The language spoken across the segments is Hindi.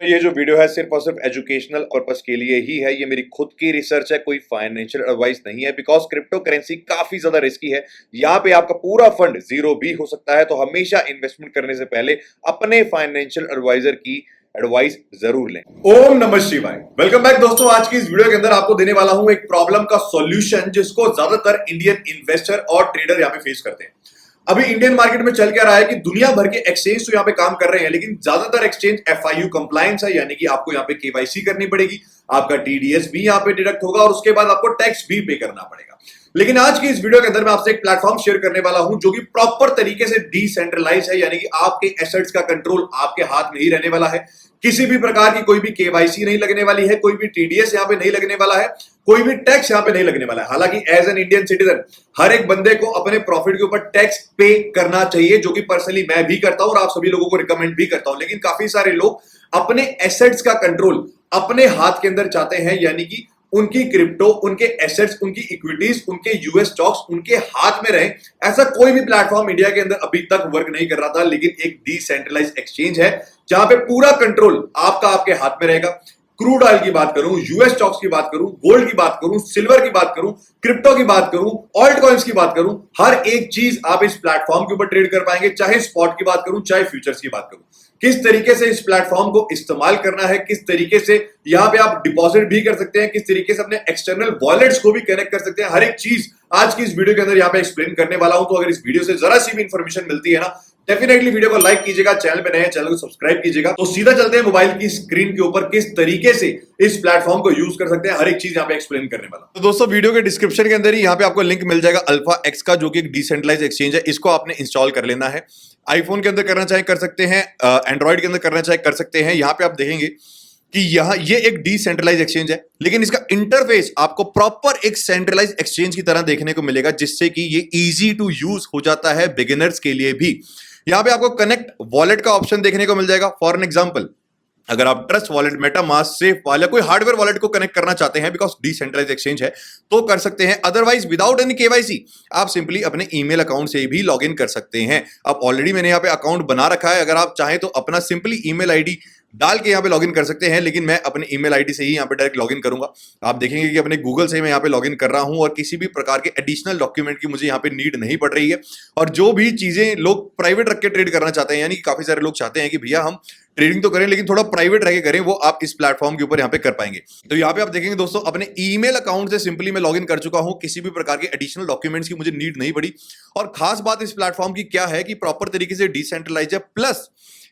ये जो वीडियो है सिर्फ और सिर्फ एजुकेशनल पर्पस के लिए ही है। ये मेरी खुद की रिसर्च है, कोई फाइनेंशियल एडवाइस नहीं है। बिकॉज क्रिप्टो करेंसी काफी ज्यादा रिस्की है। यहाँ पे आपका पूरा फंड जीरो भी हो सकता है। तो हमेशा इन्वेस्टमेंट करने से पहले अपने फाइनेंशियल एडवाइजर की एडवाइस जरूर लें। ओम नमः शिवाय। वेलकम बैक दोस्तों। आज की इस वीडियो के अंदर आपको देने वाला हूं एक प्रॉब्लम का सॉल्यूशन जिसको ज्यादातर इंडियन इन्वेस्टर और ट्रेडर यहाँ पे फेस करते हैं। अभी इंडियन मार्केट में चल क्या रहा है कि दुनिया भर के एक्सचेंज तो यहाँ पे काम कर रहे हैं, लेकिन ज्यादातर एक्सचेंज FIU कंप्लायंस है, यानी कि आपको यहाँ पे KYC करनी पड़ेगी, आपका TDS भी यहाँ पे डिडक्ट होगा और उसके बाद आपको टैक्स भी पे करना पड़ेगा। लेकिन आज की इस वीडियो के अंदर मैं आपसे एक प्लेटफॉर्म शेयर करने वाला हूं जो कि प्रॉपर तरीके से डिसेंट्रलाइज है, यानी कि आपके एसेट्स का कंट्रोल आपके हाथ में ही रहने वाला है। किसी भी प्रकार की कोई भी KYC नहीं लगने वाली है, कोई भी TDS यहाँ पे नहीं लगने वाला है, कोई भी टैक्स यहाँ पे नहीं लगने वाला है। हालांकि एज एन इंडियन सिटीजन हर एक बंदे को अपने प्रॉफिट के ऊपर टैक्स पे करना चाहिए, जो कि पर्सनली मैं भी करता हूं और आप सभी लोगों को रिकमेंड भी करता हूं। लेकिन काफी सारे लोग अपने एसेट्स का कंट्रोल अपने हाथ के अंदर चाहते हैं, यानी कि उनकी क्रिप्टो, उनके एसेट्स, उनकी इक्विटीज, उनके US स्टॉक्स उनके हाथ में रहे। ऐसा कोई भी प्लेटफॉर्म इंडिया के अंदर अभी तक वर्क नहीं कर रहा था, लेकिन एक डिसेंट्रलाइज्ड एक्सचेंज है जहां पे पूरा कंट्रोल आपका आपके हाथ में रहेगा। क्रूड ऑयल की बात करूं, US स्टॉक्स की बात करूं, गोल्ड की बात करूं, सिल्वर की बात करूं, क्रिप्टो की बात करूं, ऑल्ट कॉइन्स की बात करूं, हर एक चीज आप इस प्लेटफॉर्म के ऊपर ट्रेड कर पाएंगे। चाहे स्पॉट की बात करूं, चाहे फ्यूचर्स की बात करूं। किस तरीके से इस प्लेटफॉर्म को इस्तेमाल करना है, किस तरीके से यहां पे आप डिपॉजिट भी कर सकते हैं, किस तरीके से अपने एक्सटर्नल वॉलेट्स को भी कनेक्ट कर सकते हैं, हर एक चीज आज की इस वीडियो के अंदर यहां पे एक्सप्लेन करने वाला हूं। तो अगर इस वीडियो से जरा सी भी इंफॉर्मेशन मिलती है ना, डेफिनेटली वीडियो को लाइक कीजिएगा, चैनल पे नए हैं चैनल को सब्सक्राइब कीजिएगा। तो सीधा चलते हैं मोबाइल की स्क्रीन के ऊपर किस तरीके से इस प्लेटफॉर्म को यूज कर सकते हैं, हर एक चीज यहां पे एक्सप्लेन करने वाला। तो दोस्तों वीडियो के डिस्क्रिप्शन के अंदर ही यहां पे आपको लिंक मिल जाएगा अल्फा एक्स का, जो कि एक डिसेंट्रलाइज्ड एक्सचेंज है। इसको आपने इंस्टॉल कर लेना है। आईफोन के अंदर करना चाहे कर सकते हैं, एंड्रॉइड के अंदर करना चाहे कर सकते हैं। यहां पे आप देखेंगे कि यहां ये एक डिसेंट्रलाइज एक्सचेंज है, लेकिन इसका इंटरफेस आपको प्रॉपर एक सेंट्रलाइज एक्सचेंज की तरह देखने को मिलेगा, जिससे कि ये इजी टू यूज हो जाता है बिगिनर्स के लिए भी। यहां पे आपको कनेक्ट वॉलेट का ऑप्शन देखने को मिल जाएगा। फॉर एन एग्जांपल, अगर आप ट्रस्ट वॉलेट, मेटामास्क, सेफ वाले कोई हार्डवेयर वॉलेट को कनेक्ट करना चाहते हैं, बिकॉज डिसेंट्रलाइज एक्सचेंज है, तो कर सकते हैं। अदरवाइज विदाउट एनी KYC आप सिंपली अपने ईमेल अकाउंट से भी लॉगिन कर सकते हैं। अब ऑलरेडी मैंने यहाँ पे अकाउंट बना रखा है, अगर आप चाहें तो अपना सिंपली ईमेल आईडी डाल के यहाँ पे लॉगिन कर सकते हैं, लेकिन मैं अपने ईमेल आईडी से ही यहाँ पे डायरेक्ट लॉगिन करूंगा। आप देखेंगे कि अपने गूगल से मैं यहाँ पे लॉगिन कर रहा हूं और किसी भी प्रकार के एडिशनल डॉक्यूमेंट की मुझे यहाँ पे नीड नहीं पड़ रही है। और जो भी चीजें लोग प्राइवेट रख के ट्रेड करना चाहते हैं, यानी कि काफी सारे लोग चाहते हैं कि भैया हम ट्रेडिंग तो करें लेकिन थोड़ा प्राइवेट रह के करें, वो आप इस प्लेटफॉर्म के ऊपर यहाँ पे कर पाएंगे। तो यहाँ पे आप देखेंगे दोस्तों, अपने ईमेल अकाउंट से सिंपली मैं लॉगिन कर चुका हूं, किसी भी प्रकार के एडिशनल डॉक्यूमेंट्स की मुझे नीड नहीं पड़ी। और खास बात इस प्लेटफॉर्म की क्या है कि प्रॉपर तरीके से डिसेंट्रलाइज है, प्लस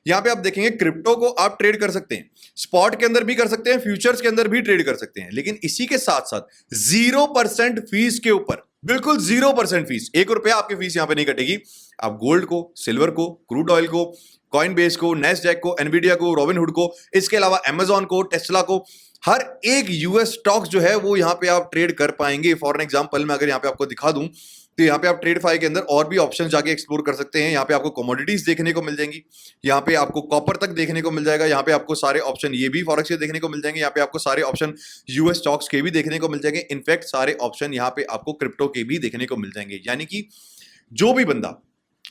यहां पे आप देखेंगे क्रिप्टो को आप ट्रेड कर सकते हैं, स्पॉट के अंदर भी कर सकते हैं, फ्यूचर्स के अंदर भी ट्रेड कर सकते हैं, लेकिन इसी के साथ साथ 0% फीस के ऊपर, बिल्कुल 0% फीस, ₹1 आपकी फीस यहां पे नहीं कटेगी। आप गोल्ड को, सिल्वर को, क्रूड ऑयल को, कॉइनबेस को, नेस्डैक को, एनवीडिया को, रॉबिनहुड को, इसके अलावा अमेजॉन को, टेस्ला को, हर एक US स्टॉक्स जो है वो यहां पे आप ट्रेड कर पाएंगे। फॉर एन एग्जांपल मैं अगर यहां पे आपको दिखा दूं, तो यहाँ पे आप ट्रेडफाई के अंदर और भी ऑप्शन जाके एक्सप्लोर कर सकते हैं। यहाँ पे आपको कमोडिटीज देखने को मिल जाएंगी, यहाँ पे आपको कॉपर तक देखने को मिल जाएगा, यहाँ पे आपको सारे ऑप्शन ये भी फॉरेक्स के देखने को मिल जाएंगे, यहाँ पे आपको सारे ऑप्शन US स्टॉक्स के भी देखने को मिल जाएंगे। इनफैक्ट सारे ऑप्शन यहाँ पे आपको क्रिप्टो के भी देखने को मिल जाएंगे। यानी कि जो भी बंदा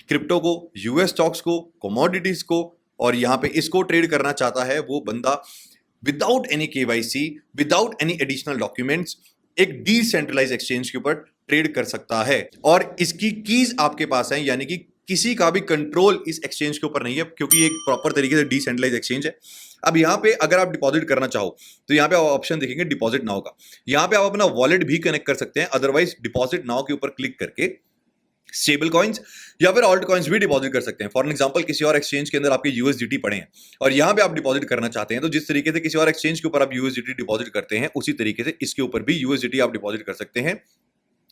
क्रिप्टो को, US स्टॉक्स को, कमोडिटीज को और यहाँ पे इसको ट्रेड करना चाहता है, वो बंदा without any KYC, without any additional documents एक डिसेंट्रलाइज एक्सचेंज के ऊपर ट्रेड कर सकता है। और इसकी कीज आपके पास है, यानी कि किसी का भी कंट्रोल इस एक्सचेंज के ऊपर नहीं है, क्योंकि एक प्रॉपर तरीके से डिसेंट्रलाइज एक्सचेंज है। अब यहाँ पे अगर आप डिपॉजिट करना चाहो तो यहाँ पे आप ऑप्शन देखेंगे डिपॉजिट नाउ का। यहाँ पे आप अपना वॉलेट भी कनेक्ट कर सकते हैं। अदरवाइज डिपॉजिट नाउ के ऊपर क्लिक करके स्टेबल कॉइन्स या फिर ऑल्ट कॉइन्स भी डिपॉजिट कर सकते हैं। फॉर एग्जांपल, किसी और एक्सचेंज के अंदर आपके USDT पड़े हैं और यहां पे आप डिपॉजिट करना चाहते हैं, तो जिस तरीके से किसी और एक्सचेंज के ऊपर आप USDT डिपॉजिट करते हैं, उसी तरीके से इसके ऊपर भी USDT आप डिपॉजिट कर सकते हैं।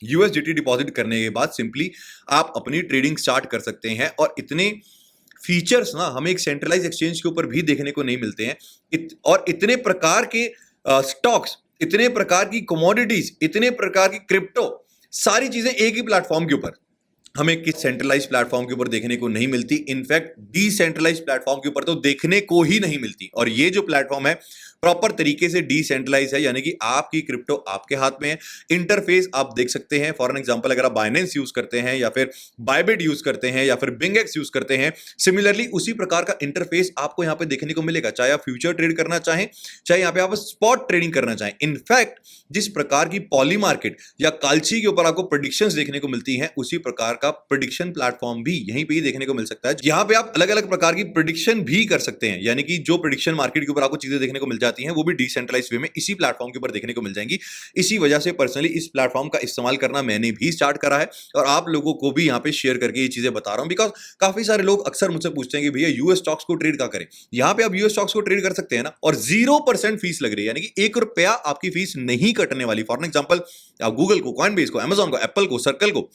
USDT डिपॉजिट करने के बाद सिंपली आप अपनी ट्रेडिंग स्टार्ट कर सकते हैं। और इतने फीचर्स ना हमें एक सेंट्रलाइज एक्सचेंज के ऊपर भी देखने को नहीं मिलते हैं। और इतने प्रकार के स्टॉक्स, इतने प्रकार की कमोडिटीज, इतने प्रकार की क्रिप्टो, सारी चीजें एक ही प्लेटफॉर्म के ऊपर हमें किस सेंट्रलाइज प्लेटफॉर्म के ऊपर देखने को नहीं मिलती। इनफैक्ट डिसेंट्रलाइज प्लेटफॉर्म के ऊपर तो देखने को ही नहीं मिलती। और ये जो प्लेटफॉर्म है प्रॉपर तरीके से डिसेंट्रलाइज है, यानी कि आपकी क्रिप्टो आपके हाथ में है। इंटरफेस आप देख सकते हैं, फॉर एन एग्जांपल अगर आप बाइनेंस यूज करते हैं या फिर बायबिट यूज करते हैं या फिर बिंगेक्स यूज करते हैं, सिमिलरली उसी प्रकार का इंटरफेस आपको यहां पे देखने को मिलेगा, चाहे आप फ्यूचर ट्रेड करना चाहें, चाहे यहां पे आप स्पॉट ट्रेडिंग करना चाहें। इनफैक्ट जिस प्रकार की पॉली मार्केट या काल्ची के ऊपर आपको प्रेडिक्शंस देखने को मिलती हैं, उसी प्रकार का प्रेडिक्शन प्लेटफॉर्म भी यहीं पे ही देखने को मिल सकता है। यहां पे आप अलग अलग प्रकार की प्रेडिक्शन भी कर सकते हैं, यानी कि जो प्रेडिक्शन मार्केट के ऊपर आपको चीजें देखने को मिल जाती हैं वो भी डिसेंट्रलाइज्ड वे में इसी प्लेटफॉर्म के ऊपर देखने को मिल जाएंगी। इसी वजह से पर्सनली इस प्लेटफॉर्म का इस्तेमाल करना मैंने भी स्टार्ट करा है और आप लोगों को भी यहां पे शेयर करके ये चीजें बता रहा हूं, बिकॉज काफी सारे लोग अक्सर मुझसे पूछते हैं कि भैया यूएस स्टॉक्स को ट्रेड क्या करें। यहां पे आप यूएस स्टॉक्स को ट्रेड कर सकते हैं ना, और 0% फीस लग रही है, यानी कि ₹1 आपकी फीस नहीं कटने वाली। फॉर एग्जांपल आप गूगल को, कॉइनबेस को, अमेजॉन को, एप्पल को, सर्कल को,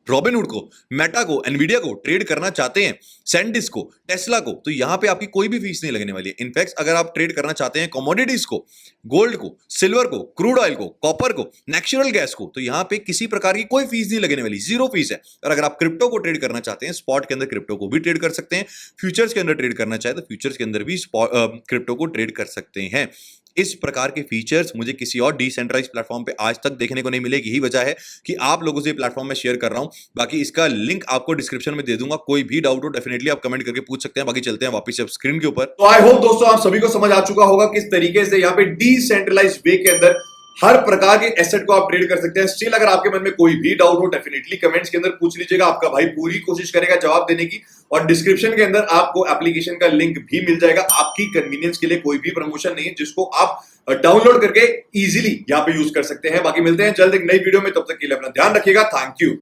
रॉबिनहुड को, मेटा को, एनवीडिया को ट्रेड करना चाहते हैं, सैंडिस्क को, टेस्ला को, तो यहां पे आपकी कोई भी फीस नहीं लगने वाली है। इनफैक्ट अगर आप ट्रेड करना चाहते हैं कमोडिटीज को, गोल्ड को, सिल्वर को, क्रूड ऑयल को, कॉपर को, नेचुरल गैस को, तो यहां पे किसी प्रकार की कोई फीस नहीं लगने वाली, 0 फीस है। और अगर आप क्रिप्टो को ट्रेड करना चाहते हैं, स्पॉट के अंदर क्रिप्टो को भी ट्रेड कर सकते हैं, फ्यूचर्स के अंदर ट्रेड करना चाहे तो फ्यूचर्स के अंदर भी क्रिप्टो को ट्रेड कर सकते हैं। इस प्रकार के फीचर्स मुझे किसी और डिसेंट्रलाइज प्लेटफॉर्म पे आज तक देखने को नहीं मिलेगी। यही वजह है कि आप लोगों से प्लेटफॉर्म में शेयर कर रहा हूं। बाकी इसका लिंक आपको डिस्क्रिप्शन में दे दूंगा, कोई भी डाउट हो डेफिनेटली आप कमेंट करके पूछ सकते हैं। बाकी चलते हैं वापस से स्क्रीन के ऊपर। तो आई होप दोस्तों आप सभी को समझ आ चुका होगा किस तरीके से यहाँ पे डिसेंट्रलाइज वे के अंदर हर प्रकार के एसेट को आप ट्रेड कर सकते हैं। स्टिल अगर आपके मन में कोई भी डाउट हो डेफिनेटली कमेंट्स के अंदर पूछ लीजिएगा, आपका भाई पूरी कोशिश करेगा जवाब देने की। और डिस्क्रिप्शन के अंदर आपको एप्लीकेशन का लिंक भी मिल जाएगा, आपकी कन्वीनियंस के लिए। कोई भी प्रमोशन नहीं है, जिसको आप डाउनलोड करके इजीली यहां पे यूज कर सकते हैं। बाकी मिलते हैं जल्द एक नई वीडियो में, तब तक के लिए अपना ध्यान रखिएगा। Thank you.